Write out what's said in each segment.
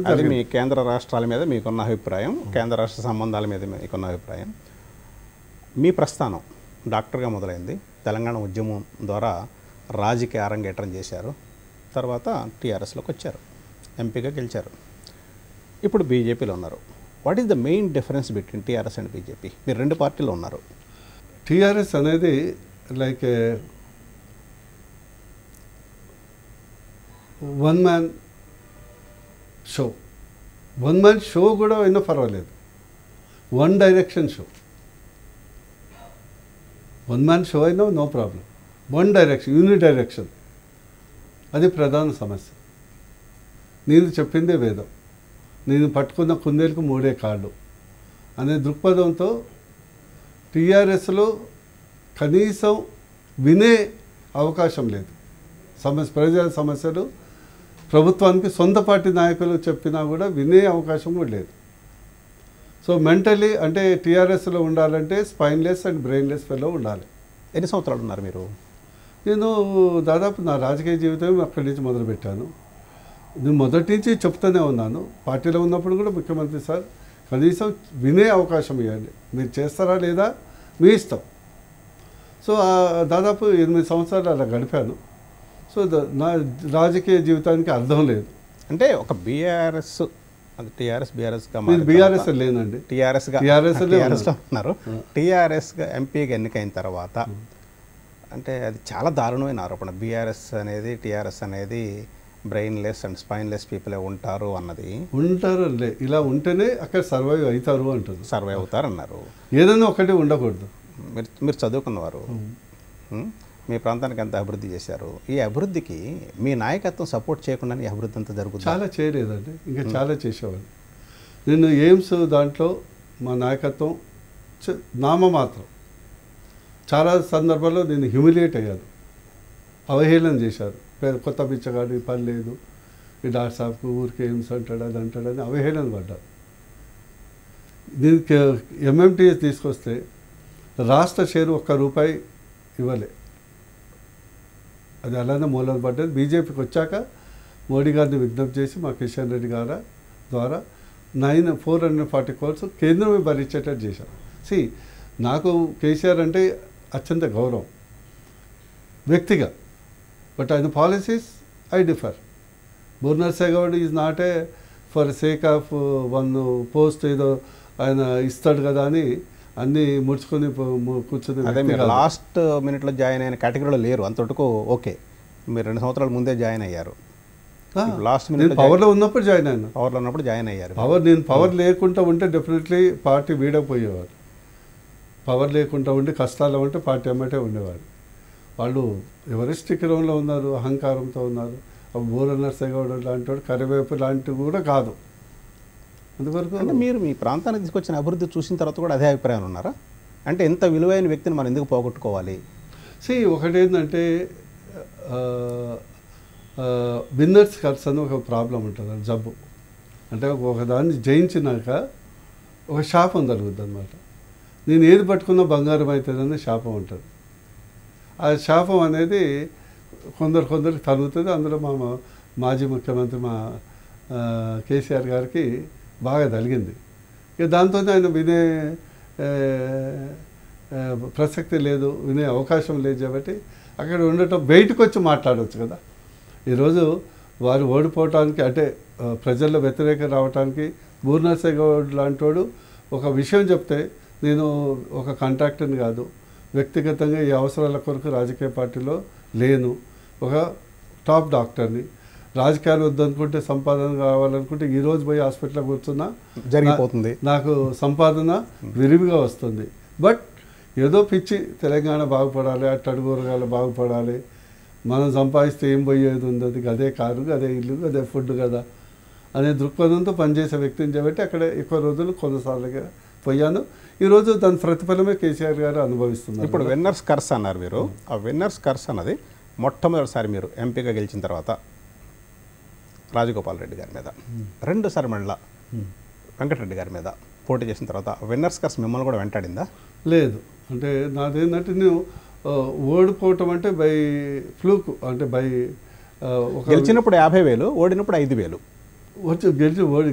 అది మీ కేంద్ర రాష్ట్రాల మీద మీకున్న అభిప్రాయం, కేంద్ర రాష్ట్ర సంబంధాల మీద మీకున్న అభిప్రాయం. మీ ప్రస్థానం డాక్టర్గా మొదలైంది. తెలంగాణ ఉద్యమం ద్వారా రాజకీయ అరంగేట్రం చేశారు. తర్వాత టీఆర్ఎస్లోకి వచ్చారు, ఎంపీగా గెలిచారు. ఇప్పుడు బీజేపీలో ఉన్నారు. What is the main difference between TRS and BJP? మీరు రెండు పార్టీలో ఉన్నారు. టీఆర్ఎస్ అనేది like one man show. One man show కూడా అయినా పర్వాలేదు, one direction show. One man show అయినా నో ప్రాబ్లం. వన్ డైరెక్షన్, యూని డైరెక్షన్, అది ప్రధాన సమస్య. నేను చెప్పిందే వేదం, నేను పట్టుకున్న కుందేలకు మూడే కాళ్ళు అనే దృక్పథంతో టీఆర్ఎస్లో కనీసం వినే అవకాశం లేదు. ప్రజల సమస్యలు ప్రభుత్వానికి సొంత పార్టీ నాయకులు చెప్పినా కూడా వినే అవకాశం కూడా లేదు. సో మెంటలీ అంటే టీఆర్ఎస్లో ఉండాలంటే స్పైన్లెస్ అండ్ బ్రెయిన్లెస్ ఫెలో ఉండాలి. ఎన్ని సంవత్సరాలు ఉన్నారు మీరు? నేను దాదాపు నా రాజకీయ జీవితం అక్కడి నుంచి మొదలుపెట్టాను. నేను మొదటి నుంచి చెప్తూనే ఉన్నాను. పార్టీలో ఉన్నప్పుడు కూడా ముఖ్యమంత్రి సార్ కనీసం వినే అవకాశం ఇవ్వండి, మీరు చేస్తారా లేదా మీ ఇష్టం. సో దాదాపు 8 సంవత్సరాలు అలా గడిపాను. సో నా రాజకీయ జీవితానికి అర్థం లేదు. అంటే ఒక బీఆర్ఎస్, టీఆర్ఎస్ బీఆర్ఎస్గా బీఆర్ఎస్ లేనండి, టీఆర్ఎస్లో ఉన్నారు. టీఆర్ఎస్గా ఎంపీగా ఎన్నికైన తర్వాత అంటే అది చాలా దారుణమైన ఆరోపణ. బీఆర్ఎస్ అనేది, టీఆర్ఎస్ అనేది బ్రెయిన్లెస్ అండ్ స్పైన్లెస్ పీపులే ఉంటారు అన్నది. ఉంటారు, ఇలా ఉంటేనే అక్కడ సర్వైవ్ అవుతారు అంటారు. సర్వైవ్ అవుతారు అన్నారు. ఏదైనా ఒకటి ఉండకూడదు. మీరు చదువుకున్నవారు, మీ ప్రాంతానికి ఎంత అభివృద్ధి చేశారు. ఈ అభివృద్ధికి మీ నాయకత్వం సపోర్ట్ చేయకుండా ఈ అభివృద్ధి అంతా జరుగుతుంది. చాలా చేయలేదండి, ఇంకా చాలా చేసేవాళ్ళు. నేను ఎయిమ్స్ దాంట్లో మా నాయకత్వం నామమాత్రం. చాలా సందర్భాల్లో నేను హ్యూమిలియేట్ అయ్యాను, అవహేళన చేశారు. కొత్త బిచ్చగాడు, పని లేదు, ఈ డాక్టర్ సాబ్కు ఊరికి ఎయిమ్స్ అంటాడు, అది అంటాడని అవహేళన పడ్డారు. దీనికి ఎంఎంటీఎస్ తీసుకొస్తే రాష్ట్ర షేరు ₹1 ఇవ్వలే. అది అలానే మూలన పడ్డది. బీజేపీకి వచ్చాక మోడీ గారిని విజ్ఞప్తి చేసి మా కిషన్ రెడ్డి గారి ద్వారా 440 crores కేంద్రమే భరించేటట్టు చేశాం. నాకు కేసీఆర్ అంటే అత్యంత గౌరవం వ్యక్తిగా, బట్ ఆయన పాలసీస్ ఐ డిఫర్. బూర్నర్సే Goud is not a for sake of one post ఏదో ఆయన ఇస్తాడు కదా అని అన్నీ ముడుచుకొని కూర్చొని. అదే మీరు లాస్ట్ మినిట్లో జాయిన్ అయిన కేటగిరీలో లేరు అంతటికు. ఓకే, మీరు 2 సంవత్సరాల ముందే జాయిన్ అయ్యారు. లాస్ట్ మినిట్ పవర్లో ఉన్నప్పుడు జాయిన్ అయినా. పవర్లో ఉన్నప్పుడు జాయిన్ అయ్యారు. నేను పవర్ లేకుండా ఉంటే డెఫినెట్లీ పార్టీ వీడకపోయేవారు. పవర్ లేకుండా ఉండి కష్టాల్లో ఉంటే పార్టీ అమ్మటే ఉండేవారు. వాళ్ళు ఎవరెస్ట్ శిఖరంలో ఉన్నారు, అహంకారంతో ఉన్నారు. బూర నర్సేగౌడ లాంటి వాడు కరివేపు లాంటివి కూడా కాదు. అందువరకు అంటే మీరు మీ ప్రాంతానికి తీసుకొచ్చిన అభివృద్ధి చూసిన తర్వాత కూడా అదే అభిప్రాయం ఉన్నారా? అంటే ఎంత విలువైన వ్యక్తిని మనం ఎందుకు పోగొట్టుకోవాలి? ఒకటేంటంటే విన్నర్స్ కర్స్ అని ఒక ప్రాబ్లం ఉంటుంది, జబ్బు. అంటే ఒకదాన్ని జయించినాక ఒక శాపం జరుగుద్ది అనమాట. నేను ఏది పట్టుకున్నా బంగారం అవుతుందని శాపం ఉంటుంది. ఆ శాపం అనేది కొందరికి తరుగుతుంది. అందులో మా మాజీ ముఖ్యమంత్రి మా కేసీఆర్ గారికి బాగా తగిలింది. ఇక దాంతో ఆయన వినే ప్రసక్తి లేదు, వినే అవకాశం లేదు. కాబట్టి అక్కడ ఉండటం బయటకు వచ్చి మాట్లాడవచ్చు కదా. ఈరోజు వారు ఓడిపోవటానికి అంటే ప్రజల్లో వ్యతిరేకం రావడానికి బూర్నర్సే గౌడ్ లాంటి ఒక విషయం చెప్తే, నేను ఒక కాంట్రాక్టర్ని కాదు, వ్యక్తిగతంగా ఈ అవసరాల కొరకు రాజకీయ పార్టీలో లేను, ఒక టాప్ డాక్టర్ని, రాజకీయాలు వద్దనుకుంటే సంపాదన కావాలనుకుంటే ఈరోజు పోయి హాస్పిటల్లో కూర్చున్నా జరిగిపోతుంది, నాకు సంపాదన విరివిగా వస్తుంది. బట్ ఏదో పిచ్చి తెలంగాణ బాగుపడాలి, అట్టడుగురగాలు బాగుపడాలి, మనం సంపాదిస్తే ఏం పోయేది ఉంది, అది అదే కారు, అదే ఇల్లు, అదే ఫుడ్ కదా అనే దృక్పథంతో పనిచేసే వ్యక్తిని చేయబట్టి అక్కడ ఎక్కువ రోజులు కొన్నిసార్లుగా పోయాను. ఈరోజు దాని ప్రతిఫలమే కేసీఆర్ గారు అనుభవిస్తున్నారు. ఇప్పుడు విన్నర్స్ కర్స్ అన్నారు మీరు. ఆ విన్నర్స్ కర్స్ అన్నది మొట్టమొదటిసారి మీరు ఎంపీగా గెలిచిన తర్వాత రాజగోపాల్ రెడ్డి గారి మీద, 2 సార్లు మళ్ళా వెంకటరెడ్డి గారి మీద పోటీ చేసిన తర్వాత విన్నర్స్ కర్స్ మిమ్మల్ని కూడా వెంటాడిందా? లేదు. అంటే నాదేంటంటే నేను ఓడిపోవటం అంటే బై ఫ్లూక్, అంటే బై గెలిచినప్పుడు 50,000, ఓడినప్పుడు 5,000. వచ్చి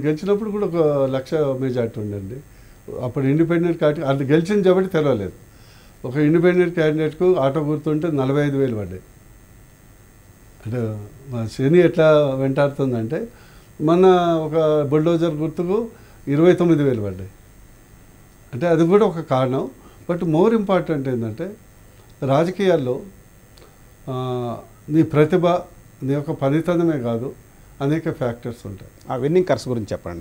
గెలిచినప్పుడు కూడా ఒక 1,00,000 మెజార్టీ ఉండండి. అప్పుడు ఇండిపెండెంట్ క్యాండిడేట్ అది గెలిచింది కాబట్టి తెలవలేదు. ఒక ఇండిపెండెంట్ క్యాండిడేట్కు ఆటో గుర్తుంటే 45,000 పడ్డాయి. అంటే మా శని ఎట్లా వెంటాడుతుందంటే మన ఒక బుల్డోజర్ గుర్తుకు 29,000 పడ్డాయి. అంటే అది కూడా ఒక కారణం. బట్ మోర్ ఇంపార్టెంట్ ఏంటంటే రాజకీయాల్లో నీ ప్రతిభ, నీ యొక్క పనితనమే కాదు, అనేక ఫ్యాక్టర్స్ ఉంటాయి. ఆ విన్నింగ్ కర్స్ గురించి చెప్పండి.